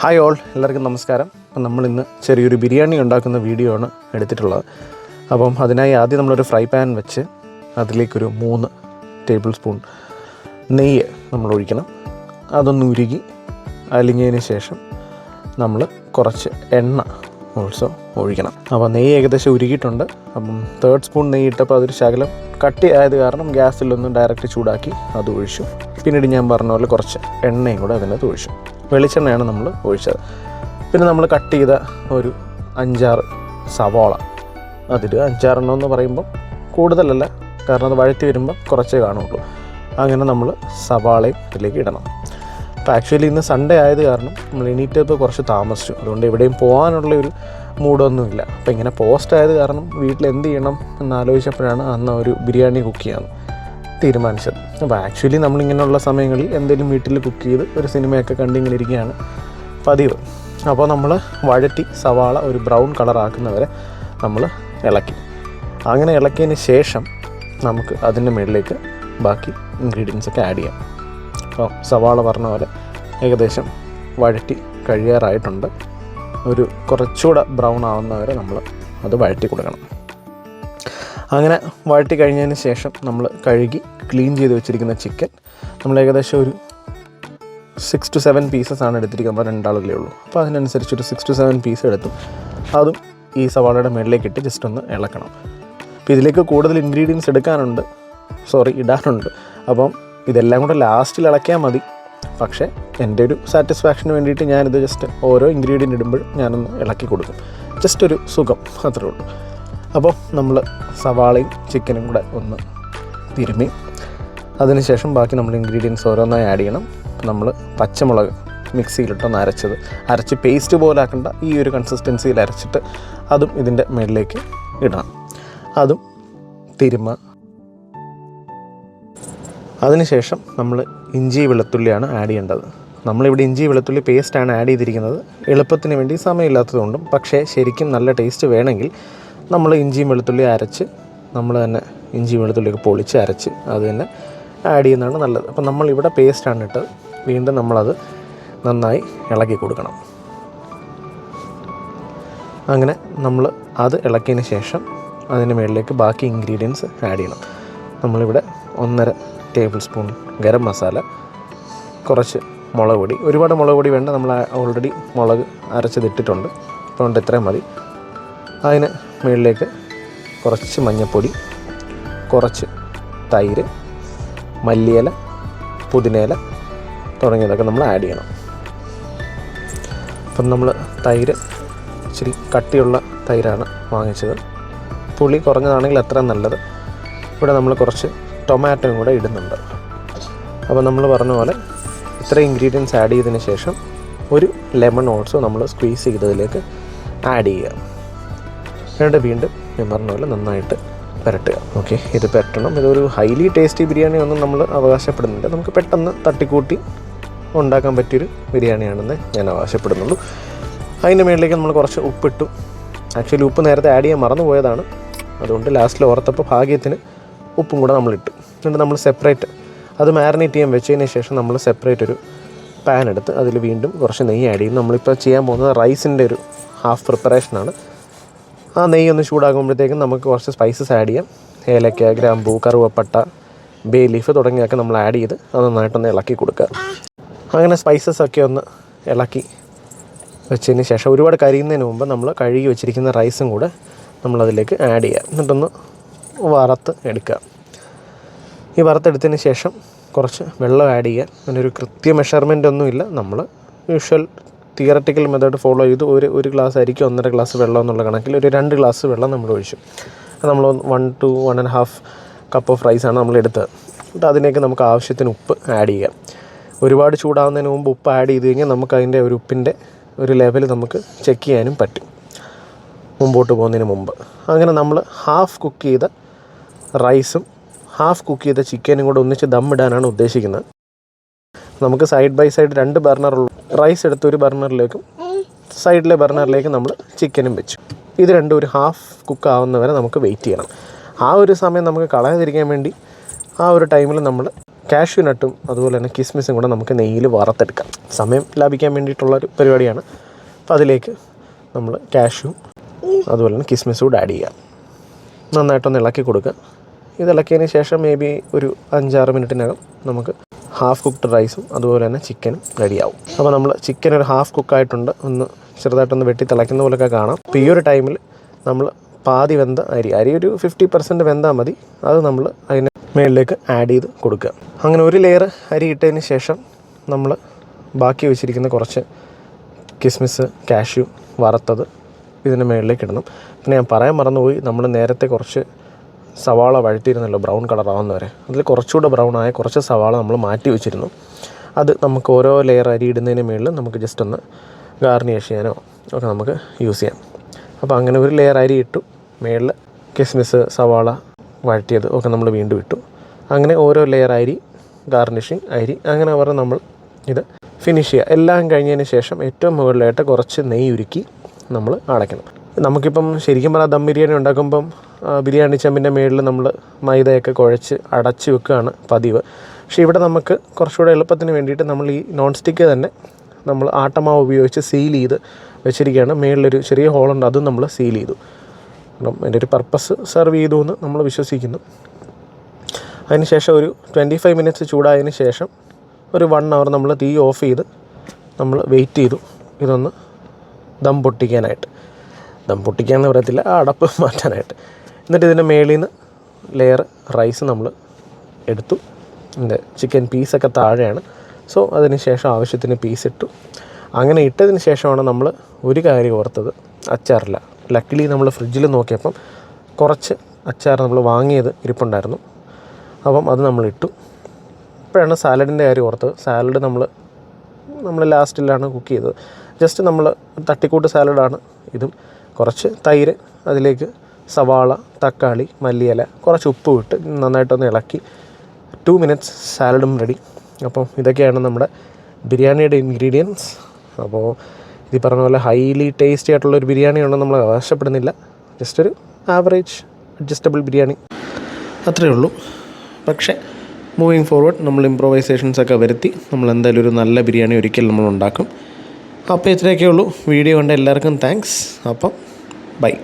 Hi all, എല്ലാവർക്കും നമസ്കാരം. അപ്പം നമ്മളിന്ന് ചെറിയൊരു ബിരിയാണി ഉണ്ടാക്കുന്ന വീഡിയോ ആണ് എടുത്തിട്ടുള്ളത്. അപ്പം അതിനായി ആദ്യം നമ്മളൊരു ഫ്രൈ പാൻ വെച്ച് അതിലേക്കൊരു 3 ടേബിൾ സ്പൂൺ നെയ്യ് നമ്മൾ ഒഴിക്കണം. അതൊന്ന് ഉരുകി അലിഞ്ഞതിന് ശേഷം നമ്മൾ കുറച്ച് എണ്ണ ഓൾസോ ഒഴിക്കണം. അപ്പോൾ നെയ്യ് ഏകദേശം ഉരുകിയിട്ടുണ്ട്. അപ്പം 3rd സ്പൂൺ നെയ്യ് ഇട്ടപ്പോൾ അതൊരു ശകലം കട്ടി ആയത് കാരണം ഗ്യാസിലൊന്ന് ഡയറക്റ്റ് ചൂടാക്കി അത് ഒഴിച്ചു. പിന്നീട് ഞാൻ പറഞ്ഞ പോലെ കുറച്ച് എണ്ണയും കൂടെ അതിനകത്ത് ഒഴിച്ചു. വെളിച്ചെണ്ണയാണ് നമ്മൾ ഒഴിച്ചത്. പിന്നെ നമ്മൾ കട്ട് ചെയ്ത ഒരു 5-6 സവാള അതിൽ 5-6 എണ്ണം എന്ന് പറയുമ്പം കൂടുതലല്ല, കാരണം അത് വഴറ്റി വരുമ്പോൾ കുറച്ചേ കാണുള്ളൂ. അങ്ങനെ നമ്മൾ സവാളയും ഇതിലേക്ക് ഇടണം. അപ്പോൾ ആക്ച്വലി ഇന്ന് സൺഡേ ആയത് കാരണം നമ്മൾ എണീറ്റപ്പോൾ കുറച്ച് താമസിച്ചു. അതുകൊണ്ട് എവിടെയും പോകാനുള്ളൊരു മൂഡൊന്നുമില്ല. അപ്പോൾ ഇങ്ങനെ പോസ്റ്റ് ആയത് കാരണം വീട്ടിൽ എന്ത് ചെയ്യണം എന്നാലോചിച്ചപ്പോഴാണ് അന്ന് ഒരു ബിരിയാണി കുക്ക് ചെയ്യാമെന്ന് തീരുമാനിച്ചത്. അപ്പോൾ ആക്ച്വലി നമ്മളിങ്ങനെയുള്ള സമയങ്ങളിൽ എന്തെങ്കിലും വീട്ടിൽ കുക്ക് ചെയ്ത് ഒരു സിനിമയൊക്കെ കണ്ടിങ്ങനെ ഇരിക്കുകയാണ് പതിവ്. അപ്പോൾ നമ്മൾ വഴറ്റി സവാള ഒരു ബ്രൗൺ കളറാക്കുന്നവരെ നമ്മൾ ഇളക്കി. അങ്ങനെ ഇളക്കിയതിന് ശേഷം നമുക്ക് അതിൻ്റെ മുകളിലേക്ക് ബാക്കി ഇൻഗ്രീഡിയൻസൊക്കെ ആഡ് ചെയ്യാം. അപ്പോൾ സവാള പറഞ്ഞ പോലെ ഏകദേശം വഴറ്റി കഴിയാറായിട്ടുണ്ട്. ഒരു കുറച്ചുകൂടെ ബ്രൗൺ ആവുന്നവരെ നമ്മൾ അത് വഴറ്റി കൊടുക്കണം. അങ്ങനെ വഴറ്റി കഴിഞ്ഞതിന് ശേഷം നമ്മൾ കഴുകി ക്ലീൻ ചെയ്ത് വെച്ചിരിക്കുന്ന ചിക്കൻ നമ്മൾ ഏകദേശം ഒരു 6 to 7 പീസസ് ആണ് എടുത്തിരിക്കുന്നത്. നമ്മൾ 2 ആളുകളേ ഉള്ളൂ. അപ്പോൾ അതിനനുസരിച്ച് ഒരു 6 to 7 പീസ് എടുത്തു. അതും ഈ സവാളയുടെ മുകളിലേക്ക് ഇട്ട് ജസ്റ്റ് ഒന്ന് ഇളക്കണം. അപ്പോൾ ഇതിലേക്ക് കൂടുതൽ ഇൻഗ്രീഡിയൻസ് ഇടാനുണ്ട്. അപ്പം ഇതെല്ലാം കൂടെ ലാസ്റ്റിൽ ഇളക്കിയാൽ മതി. പക്ഷേ എൻ്റെ ഒരു സാറ്റിസ്ഫാക്ഷന് വേണ്ടിയിട്ട് ഞാനിത് ജസ്റ്റ് ഓരോ ഇൻഗ്രീഡിയൻ്റ് ഇടുമ്പോഴും ഞാനൊന്ന് ഇളക്കി കൊടുക്കും. ജസ്റ്റ് ഒരു സുഖം, അത്രേ ഉള്ളൂ. അപ്പോൾ നമ്മൾ സവാളയും ചിക്കനും കൂടെ ഒന്ന് തിരുമ്മി അതിനുശേഷം ബാക്കി നമ്മൾ ഇൻഗ്രീഡിയൻസ് ഓരോന്നായി ആഡ് ചെയ്യണം. നമ്മൾ പച്ചമുളക് മിക്സിയിലിട്ടൊന്ന് അരച്ച് പേസ്റ്റ് പോലെ ആക്കേണ്ട, ഈ ഒരു കൺസിസ്റ്റൻസിയിൽ അരച്ചിട്ട് അതും ഇതിൻ്റെ മുകളിലേക്ക് ഇടണം. അതും തിരുമ്മ. അതിനുശേഷം നമ്മൾ ഇഞ്ചി വെളുത്തുള്ളിയാണ് ആഡ് ചെയ്യേണ്ടത്. നമ്മളിവിടെ ഇഞ്ചി വെളുത്തുള്ളി പേസ്റ്റാണ് ആഡ് ചെയ്തിരിക്കുന്നത്, എളുപ്പത്തിന് വേണ്ടി, സമയമില്ലാത്തതുകൊണ്ടും. പക്ഷേ ശരിക്കും നല്ല ടേസ്റ്റ് വേണമെങ്കിൽ നമ്മൾ ഇഞ്ചിയും വെളുത്തുള്ളി അരച്ച് നമ്മൾ തന്നെ ഇഞ്ചി വെളുത്തുള്ളിയൊക്കെ പൊളിച്ച് അരച്ച് അത് തന്നെ ആഡ് ചെയ്യുന്നതാണ് നല്ലത്. അപ്പം നമ്മളിവിടെ പേസ്റ്റാണ് ഇട്ടത്. വീണ്ടും നമ്മളത് നന്നായി ഇളക്കി കൊടുക്കണം. അങ്ങനെ നമ്മൾ അത് ഇളക്കിയതിന് ശേഷം അതിന് മുകളിലേക്ക് ബാക്കി ഇൻഗ്രീഡിയൻസ് ആഡ് ചെയ്യണം. നമ്മളിവിടെ 1.5 ടേബിൾ സ്പൂൺ ഗരം മസാല, കുറച്ച് മുളക് പൊടി. ഒരുപാട് മുളക് പൊടി വേണ്ട, നമ്മൾ ഓൾറെഡി മുളക് അരച്ചതിട്ടിട്ടുണ്ട്. അതുകൊണ്ട് ഇത്രയും മതി. അതിന് മുകളിലേക്ക് കുറച്ച് മഞ്ഞൾപ്പൊടി, കുറച്ച് തൈര്, മല്ലിയില, പുതിനയില തുടങ്ങിയതൊക്കെ നമ്മൾ ആഡ് ചെയ്യണം. അപ്പം നമ്മൾ തൈര് ഇച്ചിരി കട്ടിയുള്ള തൈരാണ് വാങ്ങിച്ചത്. പുളി കുറഞ്ഞതാണെങ്കിൽ അത്ര നല്ലത്. ഇവിടെ നമ്മൾ കുറച്ച് ടൊമാറ്റോയും കൂടെ ഇടുന്നുണ്ട്. അപ്പോൾ നമ്മൾ പറഞ്ഞ പോലെ ഇത്ര ഇൻഗ്രീഡിയൻസ് ആഡ് ചെയ്തതിന് ശേഷം ഒരു ലെമൺ ഓൾസോ നമ്മൾ സ്ക്വീസ് ചെയ്തതിലേക്ക് ആഡ് ചെയ്യുക. എന്നിട്ട് വീണ്ടും ഞാൻ പറഞ്ഞ പോലെ നന്നായിട്ട് പുരട്ടുക. ഓക്കെ, ഇത് പുരട്ടണം. ഇതൊരു ഹൈലി ടേസ്റ്റി ബിരിയാണി ഒന്നും നമ്മൾ അവകാശപ്പെടുന്നില്ല. നമുക്ക് പെട്ടെന്ന് തട്ടിക്കൂട്ടി ഉണ്ടാക്കാൻ പറ്റിയൊരു ബിരിയാണിയാണെന്ന് ഞാൻ അവകാശപ്പെടുന്നുള്ളൂ. അതിൻ്റെ മുകളിലേക്ക് നമ്മൾ കുറച്ച് ഉപ്പിട്ടു. ആക്ച്വലി ഉപ്പ് നേരത്തെ ആഡ് ചെയ്യാൻ മറന്നു പോയതാണ്. അതുകൊണ്ട് ലാസ്റ്റിൽ ഓർത്തപ്പോൾ ഭാഗ്യത്തിന് ഉപ്പും കൂടെ നമ്മളിട്ടു. എന്നിട്ട് നമ്മൾ സെപ്പറേറ്റ് അത് മാരിനേറ്റ് ചെയ്യാൻ വെച്ചതിന് ശേഷം നമ്മൾ സെപ്പറേറ്റ് ഒരു പാൻ എടുത്ത് അതിൽ വീണ്ടും കുറച്ച് നെയ്യ് ആഡ് ചെയ്യും. നമ്മളിപ്പോൾ ചെയ്യാൻ പോകുന്നത് റൈസിൻ്റെ ഒരു ഹാഫ് പ്രിപ്പറേഷനാണ്. ആ നെയ്യ് ഒന്ന് ചൂടാകുമ്പോഴത്തേക്കും നമുക്ക് കുറച്ച് സ്പൈസസ് ആഡ് ചെയ്യാം. ഏലക്ക, ഗ്രാമ്പൂ, കറുവപ്പട്ട, ബേ ലീഫ് തുടങ്ങിയൊക്കെ നമ്മൾ ആഡ് ചെയ്ത് അത് നന്നായിട്ടൊന്ന് ഇളക്കി കൊടുക്കുക. അങ്ങനെ സ്പൈസസൊക്കെ ഒന്ന് ഇളക്കി വെച്ചതിന് ശേഷം ഒരുപാട് കരിയുന്നതിന് മുമ്പ് നമ്മൾ കഴുകി വെച്ചിരിക്കുന്ന റൈസും കൂടെ നമ്മളതിലേക്ക് ആഡ് ചെയ്യുക. എന്നിട്ടൊന്ന് വറുത്ത് എടുക്കുക. ഈ വറുത്തെടുത്തതിന് ശേഷം കുറച്ച് വെള്ളം ആഡ് ചെയ്യുക. അങ്ങനെ ഒരു കൃത്യ മെഷർമെൻ്റ് ഒന്നുമില്ല. നമ്മൾ യൂഷ്വൽ തിയററ്റിക്കൽ മെത്തേഡ് ഫോളോ ചെയ്ത് ഒരു ഗ്ലാസ് ആയിരിക്കും 1.5 ഗ്ലാസ് വെള്ളം എന്നുള്ള കണക്കിൽ ഒരു 2 ഗ്ലാസ് വെള്ളം നമ്മൾ ഒഴിച്ചു. നമ്മൾ 1 to 1.5 കപ്പ് ഓഫ് റൈസാണ് നമ്മൾ എടുത്തത്. എന്നിട്ട് അതിലേക്ക് നമുക്ക് ആവശ്യത്തിന് ഉപ്പ് ആഡ് ചെയ്യാം. ഒരുപാട് ചൂടാവുന്നതിന് മുമ്പ് ഉപ്പ് ആഡ് ചെയ്ത് കഴിഞ്ഞാൽ നമുക്ക് അതിൻ്റെ ഒരു ഉപ്പിൻ്റെ ഒരു ലെവൽ നമുക്ക് ചെക്ക് ചെയ്യാനും പറ്റും മുമ്പോട്ട് പോകുന്നതിന് മുമ്പ്. അങ്ങനെ നമ്മൾ ഹാഫ് കുക്ക് ചെയ്ത റൈസും ഹാഫ് കുക്ക് ചെയ്ത ചിക്കനും കൂടെ ഒന്നിച്ച് ദമ്മിടാനാണ് ഉദ്ദേശിക്കുന്നത്. നമുക്ക് സൈഡ് ബൈ സൈഡ് 2 ബർണറുള്ള റൈസ് എടുത്ത് ഒരു ബർണറിലേക്കും സൈഡിലെ ബർണറിലേക്ക് നമ്മൾ ചിക്കനും വെച്ചു. ഇത് രണ്ടും ഒരു ഹാഫ് കുക്ക് ആവുന്നവരെ നമുക്ക് വെയിറ്റ് ചെയ്യണം. ആ ഒരു സമയം നമുക്ക് കളയാതിരിക്കാൻ വേണ്ടി ആ ഒരു ടൈമിൽ നമ്മൾ കാഷ്യൂ നട്ടും അതുപോലെ തന്നെ കിസ്മിസും കൂടെ നമുക്ക് നെയ്യിൽ വറുത്തെടുക്കാം. സമയം ലാഭിക്കാൻ വേണ്ടിയിട്ടുള്ളൊരു പരിപാടിയാണ്. അപ്പോൾ അതിലേക്ക് നമ്മൾ കാഷ്യൂ അതുപോലെ തന്നെ കിസ്മിസും കൂടെ ആഡ് ചെയ്യാം. നന്നായിട്ടൊന്ന് ഇളക്കി കൊടുക്കുക. ഇത് ഇളക്കിയതിന് ശേഷം മേ ബി ഒരു 5-6 മിനിറ്റിനകം നമുക്ക് ഹാഫ് കുക്ക്ഡ് റൈസും അതുപോലെ തന്നെ ചിക്കനും റെഡിയാവും. അപ്പോൾ നമ്മൾ ചിക്കൻ ഒരു ഹാഫ് കുക്കായിട്ടുണ്ട്, ഒന്ന് ചെറുതായിട്ടൊന്ന് വെട്ടി തിളയ്ക്കുന്ന പോലെയൊക്കെ കാണാം. അപ്പോൾ ഈ ഒരു ടൈമിൽ നമ്മൾ പാതി വെന്ത അരി ഒരു 50% വെന്താൽ മതി. അത് നമ്മൾ അതിന് മുകളിലേക്ക് ആഡ് ചെയ്ത് കൊടുക്കുക. അങ്ങനെ ഒരു ലെയർ അരി ഇട്ടതിന് ശേഷം നമ്മൾ ബാക്കി വെച്ചിരിക്കുന്ന കുറച്ച് കിസ്മിസ് കാഷ്യൂ വറുത്തത് ഇതിൻ്റെ മുകളിലേക്ക് ഇടണം. പിന്നെ ഞാൻ പറയാൻ മറന്നുപോയി, നമ്മൾ നേരത്തെ കുറച്ച് സവാള വഴറ്റിയിരുന്നല്ലോ ബ്രൗൺ കളറാവുന്ന വരെ. അതിൽ കുറച്ചുകൂടെ ബ്രൗൺ ആയ കുറച്ച് സവാള നമ്മൾ മാറ്റി വെച്ചിരുന്നു. അത് നമുക്ക് ഓരോ ലെയർ അരി ഇടുന്നതിന് മുകളിൽ നമുക്ക് ജസ്റ്റ് ഒന്ന് ഗാർണിഷ് ചെയ്യാനോ ഒക്കെ നമുക്ക് യൂസ് ചെയ്യാം. അപ്പോൾ അങ്ങനെ ഒരു ലെയർ അരി ഇട്ടു, മുകളിൽ കിസ്മിസ് സവാള വഴറ്റിയത് ഒക്കെ നമ്മൾ വീണ്ടും ഇട്ടു. അങ്ങനെ ഓരോ ലെയർ അരി ഗാർണിഷിങ് അരി അങ്ങനെ പറഞ്ഞ് നമ്മൾ ഇത് ഫിനിഷ് ചെയ്യുക. എല്ലാം കഴിഞ്ഞതിന് ശേഷം ഏറ്റവും മുകളിലായിട്ട് കുറച്ച് നെയ്യ് ഉരുക്കി നമ്മൾ അടയ്ക്കണം. നമുക്കിപ്പം ശരിക്കും പറഞ്ഞാൽ ദം ബിരിയാണി ഉണ്ടാക്കുമ്പം ബിരിയാണി ചെമ്പിൻ്റെ മുകളിൽ നമ്മൾ മൈദയൊക്കെ കുഴച്ച് അടച്ച് വെക്കുകയാണ് പതിവ്. പക്ഷേ ഇവിടെ നമുക്ക് കുറച്ചുകൂടെ എളുപ്പത്തിന് വേണ്ടിയിട്ട് നമ്മൾ ഈ നോൺ സ്റ്റിക്ക് തന്നെ നമ്മൾ ആട്ടമാവ് ഉപയോഗിച്ച് സീൽ ചെയ്ത് വെച്ചിരിക്കുകയാണ്. മുകളിലൊരു ചെറിയ ഹോളുണ്ട്, അതും നമ്മൾ സീൽ ചെയ്തു. അപ്പം അതിൻ്റെ ഒരു പർപ്പസ് സെർവ് ചെയ്തു എന്ന് നമ്മൾ വിശ്വസിക്കുന്നു. അതിന് ശേഷം ഒരു 25 മിനിറ്റ്സ് ചൂടായതിന് ശേഷം ഒരു 1 അവർ നമ്മൾ തീ ഓഫ് ചെയ്ത് നമ്മൾ വെയിറ്റ് ചെയ്തു ഇതൊന്ന് ദം പൊട്ടിക്കാനായിട്ട്. ദം പൊട്ടിക്കാമെന്ന് പറയത്തില്ല, ആ അടപ്പ് മാറ്റാനായിട്ട്. എന്നിട്ട് ഇതിൻ്റെ മേളിൽ നിന്ന് ലെയർ റൈസ് നമ്മൾ എടുത്തു. ഇതിൻ്റെ ചിക്കൻ പീസൊക്കെ താഴെയാണ്. സോ അതിന് ശേഷം ആവശ്യത്തിന് പീസ് ഇട്ടു. അങ്ങനെ ഇട്ടതിന് ശേഷമാണ് നമ്മൾ ഒരു കാര്യം ഓർത്തത്, അച്ചാറില്ല. ലക്കിലി നമ്മൾ ഫ്രിഡ്ജിൽ നോക്കിയപ്പം കുറച്ച് അച്ചാർ നമ്മൾ വാങ്ങിയത് ഇരിപ്പുണ്ടായിരുന്നു. അപ്പം അത് നമ്മളിട്ടു. ഇപ്പോഴാണ് സാലഡിൻ്റെ കാര്യം ഓർത്തത്. സാലഡ് നമ്മൾ ലാസ്റ്റിലാണ് കുക്ക് ചെയ്തത്. ജസ്റ്റ് നമ്മൾ തട്ടിക്കൂട്ട് സാലഡാണ് ഇതും. കുറച്ച് തൈര്, അതിലേക്ക് സവാള, തക്കാളി, മല്ലിയില, കുറച്ച് ഉപ്പ് ഇട്ട് നന്നായിട്ടൊന്ന് ഇളക്കി 2 മിനിറ്റ്സ് സാലഡും റെഡി. അപ്പം ഇതൊക്കെയാണ് നമ്മുടെ ബിരിയാണിയുടെ ഇൻഗ്രീഡിയൻസ്. അപ്പോൾ ഈ പറഞ്ഞ പോലെ ഹൈലി ടേസ്റ്റി ആയിട്ടുള്ളൊരു ബിരിയാണി ഉണ്ടെന്ന് നമ്മൾ ആവശ്യപ്പെടുന്നില്ല. ജസ്റ്റ് ഒരു ആവറേജ് അഡ്ജസ്റ്റബിൾ ബിരിയാണി അത്രയേ ഉള്ളൂ. പക്ഷേ മൂവിങ് ഫോർവേഡ് നമ്മൾ ഇംപ്രൊവൈസേഷൻസൊക്കെ വരുത്തി നമ്മൾ എന്തായാലും ഒരു നല്ല ബിരിയാണി ഒരിക്കൽ നമ്മൾ ഉണ്ടാക്കും. അപ്പോൾ ഇത്രയൊക്കെ ഉള്ളൂ. വീഡിയോ കണ്ട എല്ലാവർക്കും താങ്ക്സ്. അപ്പം ബൈ.